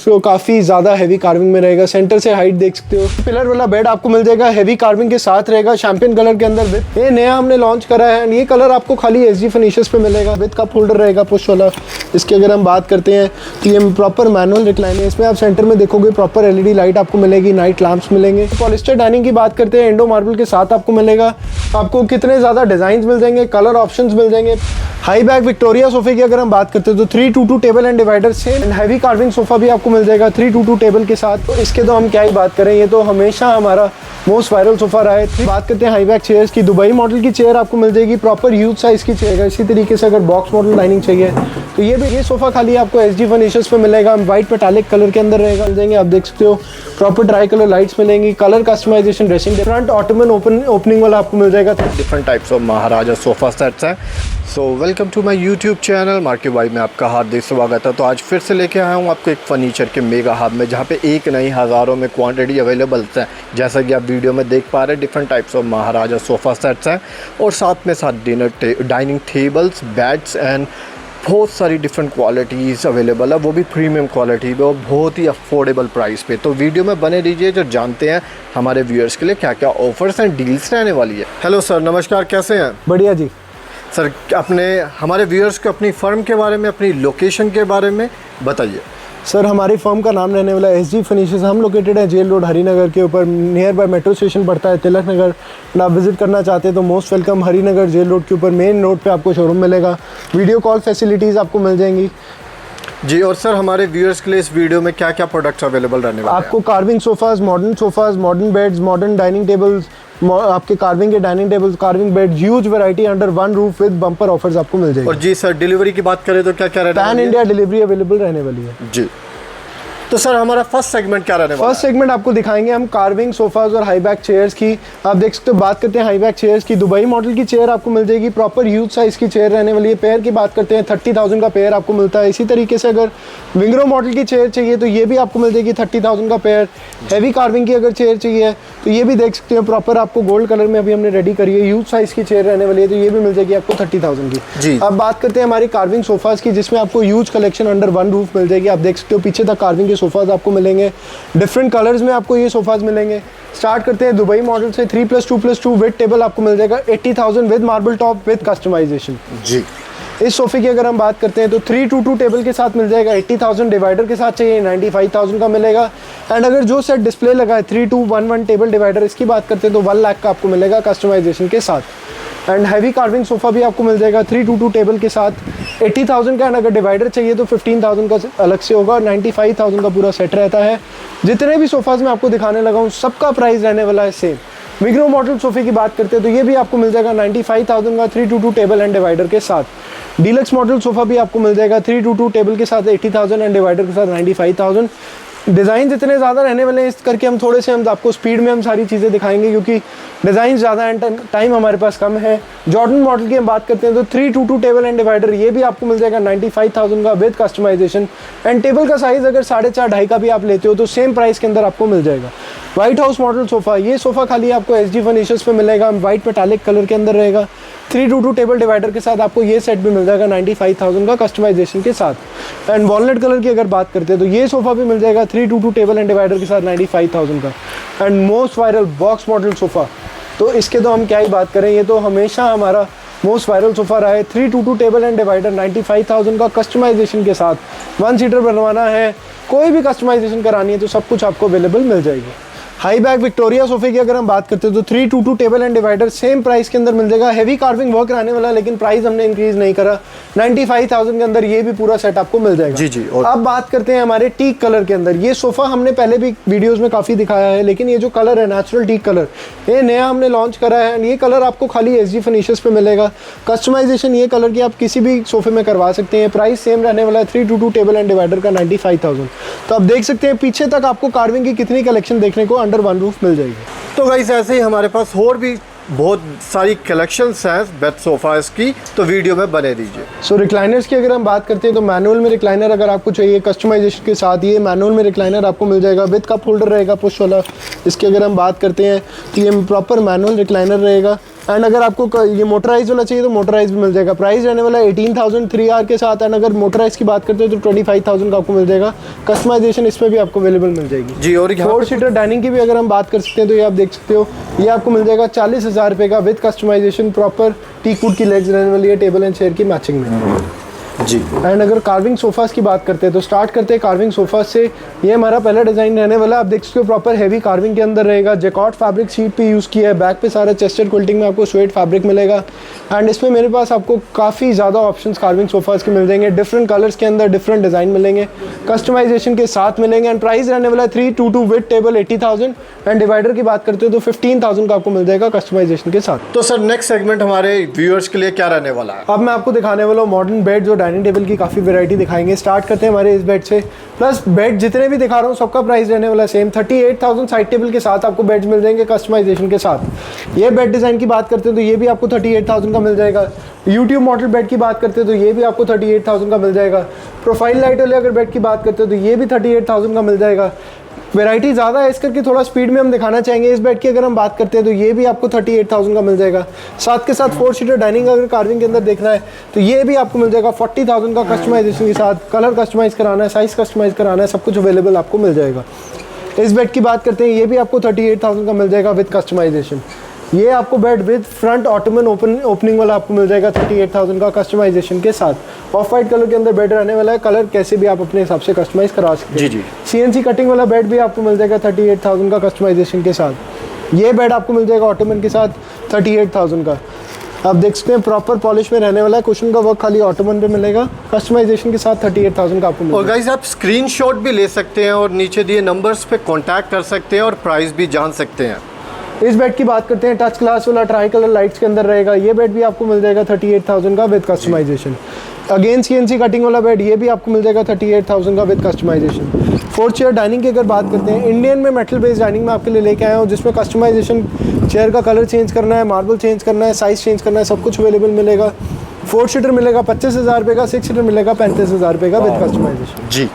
तो काफ़ी ज़्यादा हैवी कार्विंग में रहेगा। सेंटर से हाइट देख सकते हो। पिलर वाला बेड आपको मिल जाएगा, हैवी कार्विंग के साथ रहेगा, शैम्पेन कलर के अंदर विद। ये नया हमने लॉन्च करा है। ये कलर आपको खाली एसजी फिनिशेस पे मिलेगा। विद कप होल्डर रहेगा पुश वाला। इसकी अगर हम बात करते हैं तो ये प्रॉपर मैनुअल रिक्लाइन है। इसमें आप सेंटर में देखोगे प्रॉपर एलईडी लाइट आपको मिलेगी, नाइट लैंप्स मिलेंगे। पॉलिस्टर डाइनिंग की बात करते हैं, इंडो मार्बल के साथ आपको मिलेगा। आपको कितने ज़्यादा डिज़ाइन मिल जाएंगे, कलर ऑप्शंस मिल जाएंगे। हाई बैक विक्टोरिया सोफे की अगर हम बात करते हैं तो 322 टेबल एंड डिवाइडर से हैवी कार्विंग सोफा भी आपको मिल जाएगा 322 टेबल के साथ। तो इसके तो हम क्या ही बात करें, ये तो हमेशा हमारा मोस्ट वायरल सोफा रहा है। बात करते हैं हाई बैक चेयर्स की। दुबई मॉडल की चेयर आपको मिल जाएगी, प्रॉपर ह्यूज साइज की चेयर है। इसी तरीके से अगर बॉक्स मॉडल डाइनिंग चाहिए तो ये सोफा खाली आपको एसजी फर्निचर्स पे मिलेगा। वाइट मेटालिक कलर के अंदर रहेगा, मिल जाएंगे। आप देख सकते हो प्रॉपर ट्राई कलर लाइट्स मिलेंगी, colour customisation, dressing, front ottoman opening वाला आपको मिल जाएगा। Different types of Maharaja sofa sets हैं। So welcome to my YouTube channel market vibe में आपका हार्दिक स्वागत है। तो आज फिर से लेके आया हूँ आपको एक फ़र्नीचर के मेगा हब में, जहाँ पे एक नहीं हज़ारों में क्वांटिटी अवेलेबल है। जैसा कि आप वीडियो में देख पा रहे हैं, different types of Maharaja sofa sets हैं और साथ में डाइनिंग टेबल्स, बेड्स एंड बहुत सारी डिफरेंट क्वालिटीज़ अवेलेबल है, वो भी प्रीमियम क्वालिटी पे और बहुत ही अफोर्डेबल प्राइस पे। तो वीडियो में बने रहिए, जो जानते हैं हमारे व्यूअर्स के लिए क्या क्या ऑफर्स एंड डील्स रहने वाली है। हेलो सर, नमस्कार, कैसे हैं? बढ़िया जी। सर, अपने हमारे व्यूअर्स को अपनी फर्म के बारे में, अपनी लोकेशन के बारे में बताइए। सर, हमारी फर्म का नाम रहने वाला है एसजी फर्निचर्स। हम लोकेटेड है जेल रोड हरिनगर के ऊपर, नियर बाय मेट्रो स्टेशन पड़ता है तिलक नगर। आप विजिट करना चाहते हैं तो most welcome. Harinagar jail road के ऊपर मेन रोड पे आपको शोरूम मिलेगा। वीडियो कॉल फैसिलिटीज़ आपको मिल जाएंगी जी। और सर, हमारे व्यूअर्स के लिए इस वीडियो में क्या क्या प्रोडक्ट्स अवेलेबल रहने वाले हैं? आपको carving sofas, modern beds, modern dining tables, आपके कार्विंग के dining tables, carving bed, huge variety under one roof with bumper offers आपको मिल जाएगी। और जी सर, डिलीवरी की बात करें तो क्या क्या रहने वाली है? पैन इंडिया डिलीवरी अवेलेबल रहने वाली है जी। तो सर, हमारा फर्स्ट सेगमेंट क्या रहने वाला है? फर्स्ट सेगमेंट आपको दिखाएंगे हम कार्विंग सोफाज और हाई बैक चेयर्स की। आप देख सकते हो, बात करते हैं हाई बैक चेयर्स की। दुबई मॉडल की चेयर आपको मिल जाएगी, प्रॉपर ह्यूज साइज की चेयर रहने वाली है। पेयर की बात करते हैं 30,000 का पेयर आपको मिलता है। इसी तरीके से अगर विंग्रो मॉडल की चेयर चाहिए तो ये भी आपको मिल जाएगी 30,000 का पेयर। हैवी कार्विंग की अगर चेयर चाहिए तो ये भी देख सकते हो, प्रॉपर आपको गोल्ड कलर में अभी हमने रेडी करी है। ह्यूज साइज की चेयर रहने वाली है, तो ये भी मिल जाएगी आपको 30,000 की। अब बात करते हैं हमारी कार्विंग सोफाज की, जिसमें आपको huge collection under one roof मिल जाएगी। आप देख सकते हो पीछे तक कार्विंग के सोफाज आपको मिलेंगे, डिफरेंट कलर्स में आपको ये सोफाज मिलेंगे। स्टार्ट करते हैं दुबई मॉडल से। 3+2+2 विद टेबल आपको मिल जाएगा 80,000 with marble top with customisation जी। इस सोफे की अगर हम बात करते हैं तो 322 टेबल के साथ मिल जाएगा 80,000, डिवाइडर के साथ चाहिए 95,000 का मिलेगा। एंड अगर जो सेट डिस्प्ले लगा है 3211 टेबल डिवाइडर, इसकी बात करते हैं तो 1 लाख का आपको मिलेगा कस्टमाइजेशन के साथ। एंड हैवी कार्विंग सोफा भी आपको मिल जाएगा 322 टेबल के साथ 80,000 का। एंड अगर डिवाइडर चाहिए तो 15,000 का अलग से होगा और 95,000 का पूरा सेट रहता है। जितने भी सोफाज मैं आपको दिखाने लगा हूँ सबका प्राइस रहने वाला है सेम। विंग्रो मॉडल सोफे की बात करते हैं तो ये भी आपको मिल जाएगा 95,000 का 322 टेबल एंड डिवाइडर के साथ। डीलक्स मॉडल सोफा भी आपको मिल जाएगा 322 टेबल के साथ 80,000 एंड डिवाइडर के साथ 95,000। डिज़ाइन इतने ज़्यादा रहने वाले हैं, इस करके हम थोड़े से आपको स्पीड में हम सारी चीज़ें दिखाएंगे, क्योंकि डिज़ाइन ज़्यादा एंड टाइम हमारे पास कम है। जॉर्डन मॉडल की हम बात करते हैं तो 322 टेबल एंड डिवाइडर, ये भी आपको मिल जाएगा 95,000 का विद कस्टमाइजेशन। एंड टेबल का साइज़ अगर 4.5-2.5 का भी आप लेते हो तो सेम प्राइस के अंदर आपको मिल जाएगा। व्हाइट हाउस मॉडल सोफ़ा, ये सोफ़ा खाली आपको एसजी फर्निचर्स पे मिलेगा, वाइट मेटालिक कलर के अंदर रहेगा। 322 टेबल डिवाइडर के साथ आपको ये सेट भी मिल जाएगा 95,000 का कस्टमाइजेशन के साथ। एंड वॉलनट कलर की अगर बात करते हैं तो ये सोफ़ा भी मिल जाएगा 322 टेबल एंड डिवाइडर के साथ 95,000 का। And most viral box model sofa, तो इसके तो हम क्या ही बात करें, ये तो हमेशा हमारा मोस्ट वायरल सोफ़ा रहा है। 322 टेबल एंड डिवाइडर 95,000 का कस्टमाइजेशन के साथ। 1 सीटर बनवाना है, कोई भी कस्टमाइजेशन करानी है तो सब कुछ आपको अवेलेबल मिल जाएगी। हाई बैक विक्टोरिया सोफे की अगर हम बात करते हैं तो 322 table and divider same price के अंदर मिल जाएगा। हैवी कार्विंग वर्क रहने वाला, लेकिन प्राइस हमने इंक्रीज नहीं करा। 95,000 के अंदर ये भी पूरा सेट आपको मिल जाएगा जी। और अब बात करते हैं हमारे टीक कलर के अंदर। ये सोफा हमने पहले भी वीडियोस में काफ़ी दिखाया है, लेकिन ये जो कलर है नेचुरल टीक कलर, ये नया हमने लॉन्च करा है। ये कलर आपको खाली एसजी फर्निचर्स पे मिलेगा। कस्टमाइजेशन ये कलर की आप किसी भी सोफे में करवा सकते हैं। प्राइस सेम रहने वाला है 322 टेबल एंड डिवाइडर का 95,000। तो आप देख सकते हैं पीछे तक आपको कार्विंग की कितनी कलेक्शन देखने को अंडर वन रूफ मिल जाएगी। तो गाइस, ऐसे ही हमारे पास और भी बहुत सारी कलेक्शंस हैं बेड सोफास की, तो वीडियो में बने रहिए। सो रिक्लाइनर्स की अगर हम बात करते हैं तो मैनुअल में रिक्लाइनर अगर आपको चाहिए कस्टमाइजेशन के साथ, ये मैनुअल में रिक्लाइनर आपको मिल जाएगा विद कप होल्डर रहेगा पुश वाला। इसकी अगर हम बात करते हैं तो ये प्रॉपर मैनुअल रिक्लाइनर रहेगा एंड अगर आपको ये मोटराइज वाला चाहिए तो मोटराइज भी मिल जाएगा। प्राइस रहने वाला है 18,000 3R के साथ। एंड अगर मोटराइज की बात करते हो तो 25,000 का आपको मिल जाएगा। कस्टमाइजेशन इसमें भी आपको अवेलेबल मिल जाएगी जी। और 4 सीटर डाइनिंग की भी अगर हम बात कर सकते हैं तो ये आप देख सकते हो, ये आपको मिल जाएगा 40,000 रुपये का with customisation. Proper teak wood की लेग्स रहने वाली है, टेबल एंड चेयर की मैचिंग में जी। एंड अगर कार्विंग सोफास की बात करते हैं तो स्टार्ट करते हैं कार्विंग सोफास से। ये हमारा पहला डिज़ाइन रहने वाला है। आप देख सकते हो प्रॉपर हैवी कार्विंग के अंदर रहेगा। जैकॉट फैब्रिक सीट पे यूज़ किया है। बैक पे सारा चेस्टेड क्विल्टिंग में आपको स्वेट फैब्रिक मिलेगा। एंड इसमें मेरे पास आपको काफ़ी ज़्यादा ऑप्शंस कार्विंग सोफास के मिल जाएंगे। डिफरेंट कलर्स के अंदर डिफरेंट डिज़ाइन मिलेंगे, कस्टमाइजेशन के साथ मिलेंगे। एंड प्राइस रहने वाला है 322 विद टेबल 80,000। एंड डिवाइडर की बात करते हो तो 15,000 का आपको मिल जाएगा कस्टमाइजेशन के साथ। तो सर नेक्स्ट सेगमेंट हमारे व्यूअर्स के लिए क्या रहने वाला है? अब मैं आपको दिखाने वाला हूँ मॉडर्न बेड जो डाइनिंग टेबल की काफ़ी वैरायटी दिखाएंगे। स्टार्ट करते हैं हमारे इस बेड से। प्लस बेड जितने भी दिखा रहा हूँ सबका प्राइस रहने वाला सेम 38,000 साइड टेबल के साथ आपको बेड्स मिल जाएंगे कस्टमाइजेशन के साथ। ये बेड डिज़ाइन की बात करते हैं तो ये भी आपको 38,000 का मिल जाएगा। यूट्यूब मॉडल बेड की बात करते हैं तो ये भी आपको 38,000 का मिल जाएगा। प्रोफाइल लाइट वाले अगर बेड की बात करते हैं तो ये भी 38,000 का मिल जाएगा। वैरायटी ज़्यादा है, इस करके थोड़ा स्पीड में हम दिखाना चाहेंगे। इस बेड की अगर हम बात करते हैं तो ये भी आपको 38,000 का मिल जाएगा। साथ के साथ 4 सीटर डाइनिंग अगर कार्विंग के अंदर देखना है तो ये भी आपको मिल जाएगा 40,000 का कस्टमाइजेशन के साथ। कलर कस्टमाइज़ कराना है, साइज़ कस्टमाइज़ कराना है, सब कुछ अवेलेबल आपको मिल जाएगा। इस बेड की बात करते हैं, ये भी आपको 38,000 का मिल जाएगा विद कस्टमाइजेशन। ये आपको bed with front ottoman opening वाला आपको मिल जाएगा 38,000 का कस्टमाइजेशन के साथ। ऑफ वाइट कलर के अंदर बेड रहने वाला है। कलर कैसे भी आप अपने हिसाब से कस्टमाइज करा सकते हैं। जी। CNC कटिंग वाला बेड भी आपको मिल जाएगा 38,000 का कस्टमाइजेशन के साथ। ये बेड आपको मिल जाएगा ऑटोमन के साथ 38,000 का। आप देख सकते हैं प्रॉपर पॉलिश में रहने वाला है। कुशन का वर्क खाली ऑटोमन पे मिलेगा। कस्टमाइजेशन के साथ 38,000 का आपको मिलेगा। और गाइस आप स्क्रीनशॉट भी ले सकते हैं और नीचे दिए नंबर्स पे कांटेक्ट कर सकते हैं और प्राइस भी जान सकते हैं। इस बेड की बात करते हैं, टच ग्लास वाला ट्राई कलर लाइट्स के अंदर रहेगा। ये बेड भी आपको मिल जाएगा 38,000 का with customisation. Again CNC cutting वाला बेड, ये भी आपको मिल जाएगा 38,000 का विद कस्टमाइजेशन। 4 चेयर डाइनिंग की अगर बात करते हैं, इंडियन में मेटल बेस्ड डाइनिंग में आपके लिए लेके आया हूँ, जिसमें कस्टमाइजेशन चेयर का कलर चेंज करना है, मार्बल चेंज करना है, साइज़ चेंज करना है, सब कुछ अवेलेबल मिलेगा। 4 सीटर मिलेगा 25,000 रुपये का, 6 सीटर मिलेगा 35,000 रुपये का विद कस्टमाइजेशन। जी।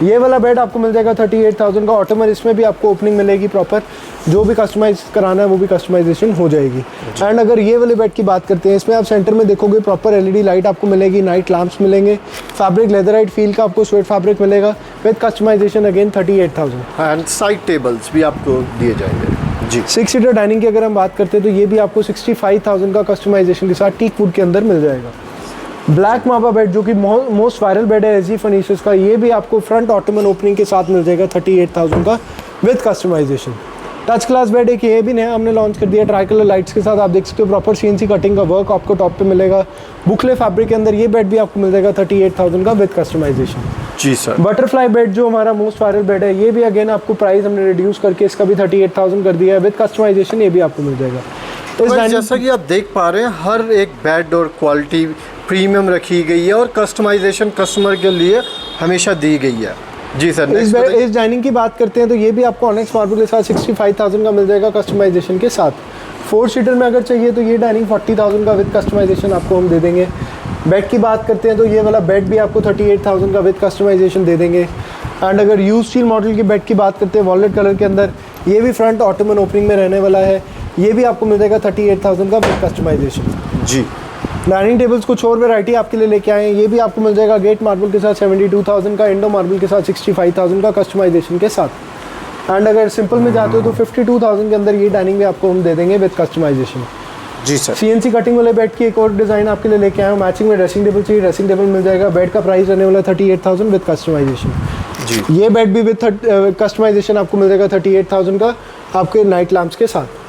ये वाला बेड आपको मिल जाएगा 38,000 का ऑटोमन। इसमें भी आपको ओपनिंग मिलेगी प्रॉपर। जो भी कस्टमाइज कराना है वो भी कस्टमाइजेशन हो जाएगी। एंड अगर ये वाले बेड की बात करते हैं, इसमें आप सेंटर में देखोगे प्रॉपर LED लाइट आपको मिलेगी, नाइट लैंप्स मिलेंगे, फैब्रिक लेदराइट फील का आपको स्वेट फैब्रिक मिलेगा with customisation again 38,000। And side tables भी आपको दिए जाएंगे। जी। 6 सीटर डाइनिंग की अगर हम बात करते हैं तो ये भी आपको 65,000 का कस्टमाइजेशन के साथ टीक वुड के अंदर मिल जाएगा। ब्लैक माबा बेड जो कि मोस्ट वायरल बेड है SG फर्नीचर्स का, ये भी आपको फ्रंट ऑटोमन ओपनिंग के साथ मिल जाएगा 38,000 का with customisation. Touch class bed एक ये भी नया हमने लॉन्च कर दिया ट्राई कलर लाइट्स के साथ। आप देख सकते हो प्रॉपर CNC कटिंग का वर्क आपको टॉप पे मिलेगा। बुकले फैब्रिक के अंदर ये बेड भी आपको मिल जाएगा 38,000 का विद कस्टमाइजेशन। जी सर। बटरफ्लाई बेड जो हमारा मोस्ट वायरल बेड है, ये भी अगेन आपको प्राइस हमने रिड्यूस करके इसका भी 38,000 कर दिया है विद कस्टमाइजेशन। ये भी आपको मिल जाएगा। तो जैसा कि आप देख पा रहे हैं, हर एक बेड और क्वालिटी प्रीमियम रखी गई है और कस्टमाइजेशन कस्टमर के लिए हमेशा दी गई है। जी सर। इस डाइनिंग की बात करते हैं तो ये भी आपको ऑनेक्स मार्बल के साथ 65,000 का मिल जाएगा कस्टमाइजेशन के साथ। 4 सीटर में अगर चाहिए तो ये डाइनिंग 40,000 का विद कस्टमाइजेशन आपको हम दे देंगे। बेड की बात करते हैं तो ये वाला बेड भी आपको 38,000 का विद कस्टमाइजेशन दे देंगे। एंड अगर यूज स्टील मॉडल की बेड की बात करते हैं वॉलेट कलर के अंदर, ये भी फ्रंट ऑटोमन ओपनिंग में रहने वाला है। ये भी आपको मिल जाएगा 38,000 का विद कस्टमाइजेशन। जी। डाइनिंग टेबल्स कुछ और वैरायटी आपके लिए लेके आए हैं। ये भी आपको मिल जाएगा गेट मार्बल के साथ 72,000 का, इंडो मार्बल के साथ 65,000 का कस्टमाइजेशन के साथ। एंड अगर सिंपल में जाते हो तो 52,000 के अंदर ये डाइनिंग भी आपको हम दे देंगे विद कस्टमाइजेशन। जी सर। CNC कटिंग वाले बेड की एक और डिज़ाइन आपके लिए लेके आया हूँ। मैचिंग में ड्रेसिंग टेबल चाहिए, ड्रेसिंग टेबल मिल जाएगा। बेड का प्राइस रहने वाला 38,000 विद कस्टमाइजेशन। जी। ये बेड भी विद कस्टमाइजेशन आपको मिल जाएगा 38,000 का आपके नाइट लैम्प्स के साथ।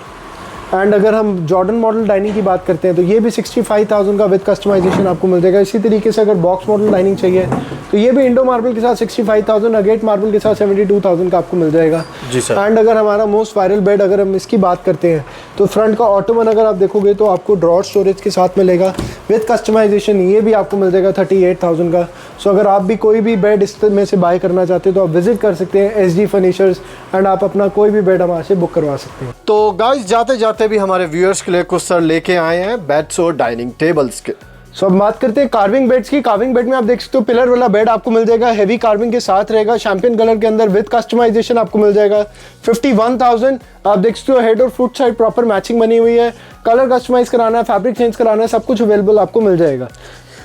एंड अगर हम जॉर्डन मॉडल डाइनिंग की बात करते हैं तो ये भी 65,000 का विद कस्टमाइजेशन आपको मिल जाएगा। इसी तरीके से अगर बॉक्स मॉडल डाइनिंग चाहिए तो ये भी इंडो मार्बल के साथ 65,000, अगेट मार्बल के साथ 72,000 का आपको मिल जाएगा। जी सर। एंड अगर हमारा मोस्ट वायरल बेड अगर हम इसकी बात करते हैं तो फ्रंट का ऑटोमन अगर आप देखोगे तो आपको ड्रॉर स्टोरेज के साथ मिलेगा विद कस्टमाइजेशन। ये भी आपको मिल जाएगा 38,000 का। सो अगर आप भी कोई भी बेड इस में से बाय करना चाहते हो तो आप विजिट कर सकते हैं SG फर्नीचर्स एंड आप अपना कोई भी बेड हमारे से बुक करवा सकते हैं। तो गाइस जाते जाते भी हमारे व्यूअर्स के लिए कुछ सर लेके आए हैं बेड्स और डाइनिंग टेबल्स के। सो अब बात करते हैं कार्विंग बेड्स की। कार्विंग बेड में आप देख सकते हो पिलर वाला बेड आपको मिल जाएगा, हेवी कार्विंग के साथ रहेगा, शैंपियन कलर के अंदर विद कस्टमाइजेशन आपको मिल जाएगा। 51,000 आप देख सकते हो, हेड और फुट साइड प्रॉपर मैचिंग बनी हुई है, कलर कस्टमाइज कराना है, फैब्रिक चेंज कराना है, सब कुछ अवेलेबल आपको मिल जाएगा।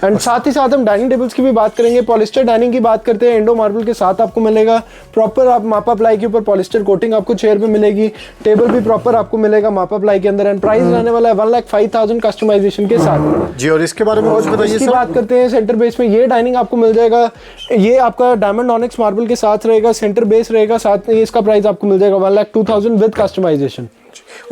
एंड साथ ही साथ हम डाइनिंग टेबल्स की भी बात करेंगे। पॉलिस्टर डाइनिंग की बात करते हैं, इंडो मार्बल के साथ आपको मिलेगा, प्रॉपर आप मापा प्लाई के ऊपर पॉलिस्टर कोटिंग आपको चेयर पे मिलेगी, टेबल भी प्रॉपर आपको मिलेगा मापा प्लाई के अंदर। एंड प्राइस रहने वाला है 1,05,000 कस्टमाइजेशन के साथ जी। और इसके बारे में कुछ बताइए इसकी सर। बात करते हैं सेंटर बेस में, ये डाइनिंग आपको मिल जाएगा, ये आपका डायमंड ऑनिक्स मार्बल के साथ रहेगा, सेंटर बेस रहेगा, साथ में इसका प्राइस आपको मिल जाएगा 1,02,000 विद कस्टमाइजेशन।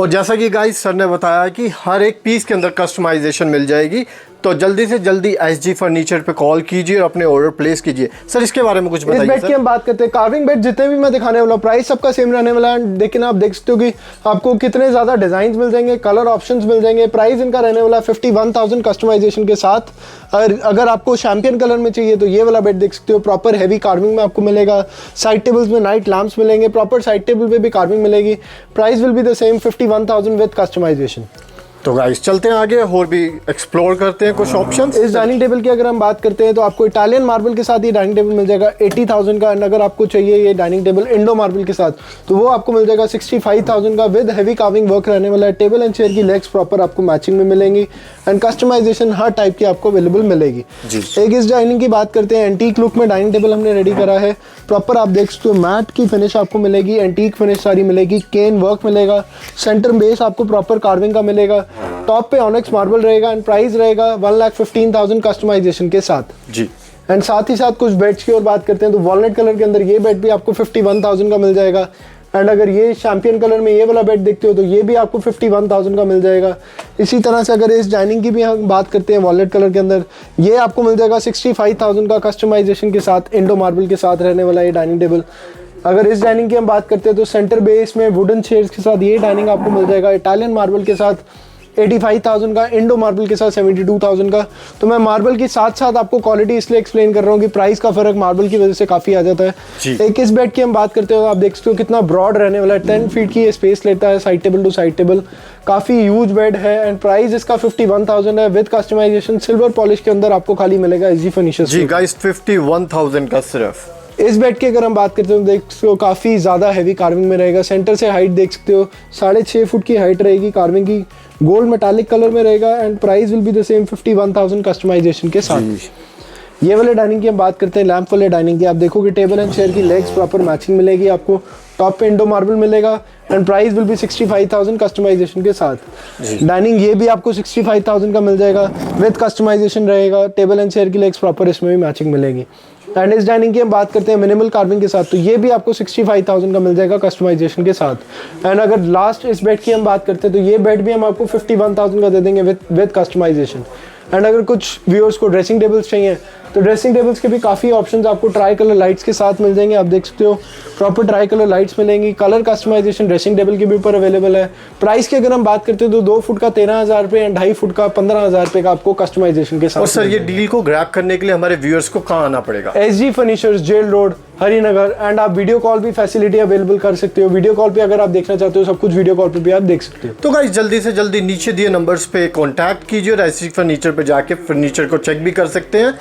और जैसा कि गाइस सर ने बताया कि हर एक पीस के अंदर कस्टमाइजेशन मिल जाएगी, तो जल्दी से जल्दी एसजी फर्नीचर पे कॉल कीजिए और अपने ऑर्डर प्लेस कीजिए। सर इसके बारे में कुछ बताइए। इस बेड की हम बात करते हैं, कार्विंग बेड जितने भी मैं दिखाने वाला हूं प्राइस सबका सेम रहने वाला है, लेकिन आप देख सकते हो कि आपको कितने ज्यादा डिजाइन मिल जाएंगे, कलर ऑप्शंस मिल जाएंगे। प्राइस इनका रहने वाला है 51,000 कस्टमाइजेशन के साथ। और अगर आपको चैंपियन कलर में चाहिए तो ये वाला बेड देख सकते हो, प्रॉपर हेवी कार्विंग में आपको मिलेगा, साइड टेबल्स में नाइट लैंप्स मिलेंगे, प्रॉपर साइड टेबल पे भी कार्विंग मिलेगी। Price will be the same 51,000 with customisation. तो गाइस चलते हैं आगे और भी एक्सप्लोर करते हैं कुछ ऑप्शंस। इस डाइनिंग टेबल की अगर हम बात करते हैं तो आपको इटालियन मार्बल के साथ ये डाइनिंग टेबल मिल जाएगा 80,000 का। एंड अगर आपको चाहिए ये डाइनिंग टेबल इंडो मार्बल के साथ तो वो आपको मिल जाएगा 65,000 का विद हेवी कार्विंग वर्क रहने वाला है। टेबल एंड चेयर की लेग्स प्रॉपर आपको मैचिंग में मिलेंगी एंड कस्टमाइजेशन हर टाइप की आपको अवेलेबल मिलेगी जी। एक इस डाइनिंग की बात करते हैं, एंटीक लुक में डाइनिंग टेबल हमने रेडी करा है। प्रॉपर आप देख सकते हो मैट की फिनिश आपको मिलेगी, एंटीक फिनिश सारी मिलेगी, केन वर्क मिलेगा, सेंटर बेस आपको प्रॉपर कार्विंग का मिलेगा, टॉप पे ऑनिक्स मार्बल रहेगा एंड प्राइस रहेगा 1,15,000 कस्टमाइजेशन के साथ जी। एंड साथ ही साथ कुछ बेड्स की और बात करते हैं तो वॉलनट कलर के अंदर ये बेड भी आपको 51,000 का मिल जाएगा। एंड अगर ये चैंपियन कलर में ये वाला बेड देखते हो तो ये भी आपको 51,000 का मिल जाएगा। इसी तरह से अगर इस डाइनिंग की भी हम बात करते हैं वॉलनट कलर के अंदर, ये आपको मिल जाएगा 65,000 का कस्टमाइजेशन के साथ, इंडो मार्बल के साथ रहने वाला ये डाइनिंग टेबल। अगर इस डाइनिंग की हम बात करते हैं तो सेंटर बेस में वुडन चेयर्स के साथ ये डाइनिंग आपको मिल जाएगा इटालियन मार्बल के साथ 85,000 का, इंडो मार्बल के साथ 72,000 का। तो मैं मार्बल के साथ साथ आपको क्वालिटी इसलिए एक्सप्लेन कर रहा हूँ कि प्राइस का फर्क मार्बल की वजह से काफ़ी आ जाता है। एक इस बेड की हम बात करते हो, आप देख सकते हो कितना ब्रॉड रहने वाला है, 10 फीट की ये स्पेस लेता है side table to side table, काफ़ी ह्यूज बेड है एंड प्राइस इसका 51,000 है विद कस्टमाइजेशन। सिल्वर पॉलिश के अंदर आपको खाली मिलेगा एसजी फर्नीचर जी। गाइस 51,000 का सिर्फ। इस बेड की अगर हम बात करते हो देख सकते हो काफ़ी ज़्यादा हैवी कार्विंग में रहेगा। सेंटर से हाइट देख सकते हो 6.5 फुट की हाइट रहेगी कार्विंग की, गोल्ड मेटालिक कलर में रहेगा and price will be the same 51,000 customisation के साथ। ये वाले डाइनिंग की हम बात करते हैं, लैंप वाले डाइनिंग की, आप देखोगे टेबल एंड चेयर की लेग्स प्रॉपर मैचिंग मिलेगी आपको, टॉप पे इंडो मार्बल मिलेगा and price will be 65,000 customisation के साथ। डाइनिंग ये भी आपको 65,000 का मिल जाएगा विद कस्टमाइजेशन रहेगा, टेबल एंड चेयर की लेग्स प्रॉपर इसमें भी मैचिंग मिलेगी। एंड इस डाइनिंग की हम बात करते हैं मिनिमल कार्विंग के साथ तो ये भी आपको 65,000 का मिल जाएगा कस्टमाइजेशन के साथ। एंड अगर लास्ट इस बेड की हम बात करते हैं तो ये बेड भी हम आपको 51,000 का दे देंगे विद कस्टमाइजेशन। एंड अगर कुछ व्यूअर्स को ड्रेसिंग टेबल्स चाहिए तो ड्रेसिंग टेबल्स के भी काफ़ी ऑप्शंस आपको ट्राई कलर लाइट्स के साथ मिल जाएंगे। आप देख सकते हो प्रॉपर ट्राई कलर लाइट्स मिलेंगी, कलर कस्टमाइजेशन ड्रेसिंग टेबल के भी ऊपर अवेलेबल है। प्राइस की अगर हम बात करते हैं तो 2 फुट का 13,000 रुपये एंड 2.5 फुट का 15,000 का आपको कस्टमाइजेशन के साथ। और सर ये डील को ग्रैब करने के लिए हमारे व्यूअर्स को कहाँ आना पड़ेगा? SG furnitures, jail road, Harinagar. And आप वीडियो कॉल भी फैसिलिटी अवेलेबल कर सकते हो, वीडियो कॉल पे अगर आप देखना चाहते हो सब कुछ वीडियो कॉल पे भी आप देख सकते हो। तो गाइस जल्दी से जल्दी नीचे दिए नंबर्स पे कांटेक्ट कीजिए और एसजी फर्नीचर पे जाके फर्नीचर को चेक भी कर सकते हैं।